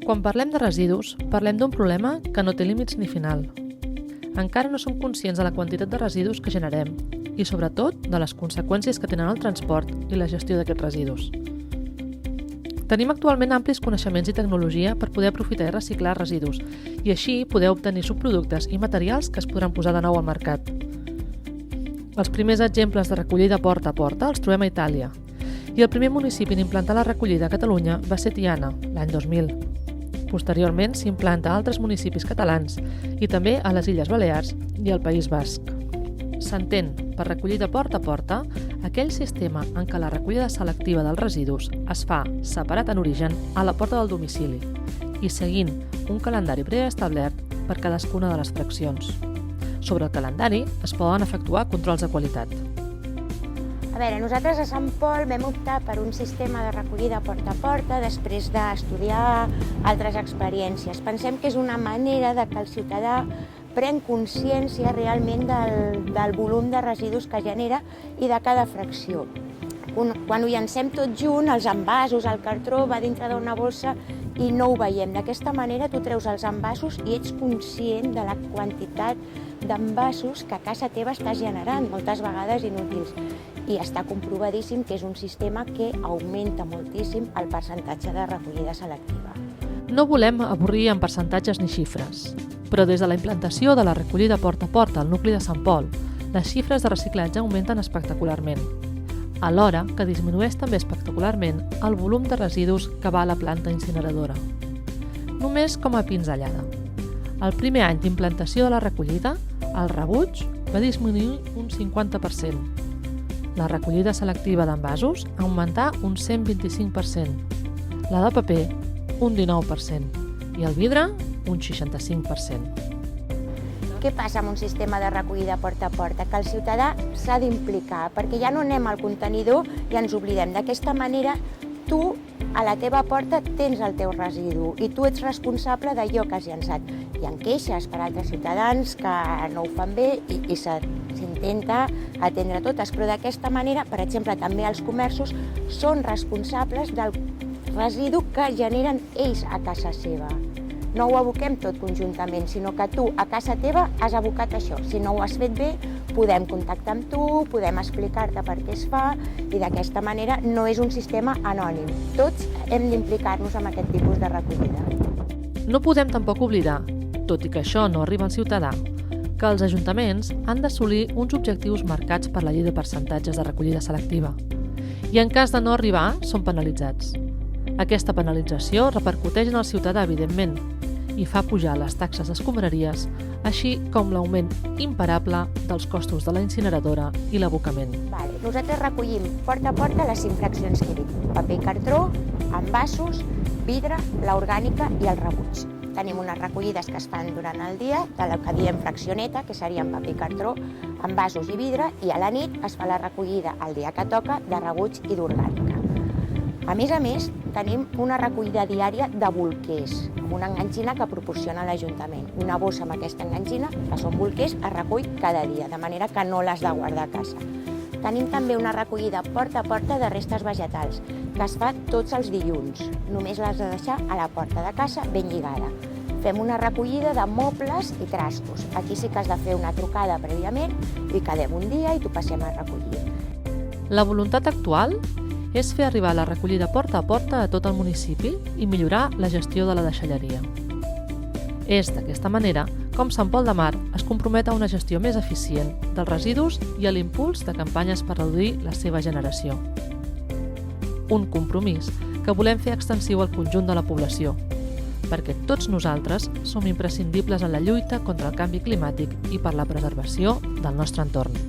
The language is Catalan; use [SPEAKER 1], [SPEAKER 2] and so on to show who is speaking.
[SPEAKER 1] Quan parlem de residus, parlem d'un problema que no té límits ni final. Encara no som conscients de la quantitat de residus que generem i, sobretot, de les conseqüències que tenen el transport i la gestió d'aquests residus. Tenim actualment amplis coneixements i tecnologia per poder aprofitar i reciclar residus i així poder obtenir subproductes i materials que es podran posar de nou al mercat. Els primers exemples de recollida porta a porta els trobem a Itàlia i el primer municipi en implantar la recollida a Catalunya va ser Tiana, l'any 2000. Posteriorment s'implanta a altres municipis catalans i també a les Illes Balears i al País Basc. S'entén per recollida porta a porta aquell sistema en què la recollida selectiva dels residus es fa separat en origen a la porta del domicili i seguint un calendari preestablert per cadascuna de les fraccions. Sobre el calendari es poden efectuar controls de qualitat.
[SPEAKER 2] A veure, nosaltres a Sant Pol vam optar per un sistema de recollida porta a porta després d'estudiar altres experiències. Pensem que és una manera de que el ciutadà pren consciència realment del volum de residus que genera i de cada fracció. Quan ho llancem tot junt, els envasos, el cartró va dintre d'una bossa i no ho veiem. D'aquesta manera tu treus els envasos i ets conscient de la quantitat d'envasos que a casa teva estàs generant, moltes vegades inútils. I està comprovadíssim que és un sistema que augmenta moltíssim el percentatge de recollida selectiva.
[SPEAKER 1] No volem avorrir amb percentatges ni xifres, però des de la implantació de la recollida porta a porta al nucli de Sant Pol, les xifres de reciclatge augmenten espectacularment, alhora que disminueix també espectacularment el volum de residus que va a la planta incineradora. Només com a pinzellada. El primer any d'implantació de la recollida, el rebuig va disminuir un 50%. La recollida selectiva d'envasos augmentà un 125%, la de paper un 19% i el vidre un 65%.
[SPEAKER 2] Què passa amb un sistema de recollida porta a porta? Que el ciutadà s'ha d'implicar, perquè ja no anem al contenidor i ens oblidem. D'aquesta manera, tu a la teva porta tens el teu residu i tu ets responsable d'allò que has llançat. Hi ha queixes per altres ciutadans que no ho fan bé i s'intenta atendre totes, però d'aquesta manera, per exemple, també els comerços són responsables del residu que generen ells a casa seva. No ho aboquem tot conjuntament, sinó que tu a casa teva has abocat això. Si no ho has fet bé, podem contactar amb tu, podem explicar-te per què es fa i d'aquesta manera no és un sistema anònim. Tots hem d'implicar-nos en aquest tipus de recollida.
[SPEAKER 1] No podem tampoc oblidar, tot i que això no arriba al ciutadà, que els ajuntaments han d'assolir uns objectius marcats per la llei de percentatges de recollida selectiva i en cas de no arribar són penalitzats. Aquesta penalització repercuteix en el ciutadà, evidentment, i fa pujar les taxes d'escombraries, així com l'augment imparable dels costos de la incineradora i l'abocament.
[SPEAKER 2] Nosaltres recollim porta a porta les 5 fraccions que he dit: paper i cartró, envasos, vidre, l'orgànica i el rebuig. Tenim unes recollides que es fan durant el dia, de la que diem fraccioneta, que serien paper i cartró, envasos i vidre, i a la nit es fa la recollida el dia que toca de rebuig i d'orgànica. A més, tenim una recollida diària de bolquers, amb una enganxina que proporciona l'Ajuntament. Una bossa amb aquesta enganxina, que són bolquers, es recull cada dia, de manera que no l'has de guardar a casa. Tenim també una recollida porta a porta de restes vegetals, que es fa tots els dilluns. Només l'has de deixar a la porta de casa ben lligada. Fem una recollida de mobles i trastos. Aquí sí que has de fer una trucada prèviament i quedem un dia i t'ho passem a recollir.
[SPEAKER 1] La voluntat actual és fer arribar la recollida porta a porta a tot el municipi i millorar la gestió de la deixalleria. És d'aquesta manera com Sant Pol de Mar es compromet a una gestió més eficient dels residus i a l'impuls de campanyes per reduir la seva generació. Un compromís que volem fer extensiu al conjunt de la població, perquè tots nosaltres som imprescindibles en la lluita contra el canvi climàtic i per la preservació del nostre entorn.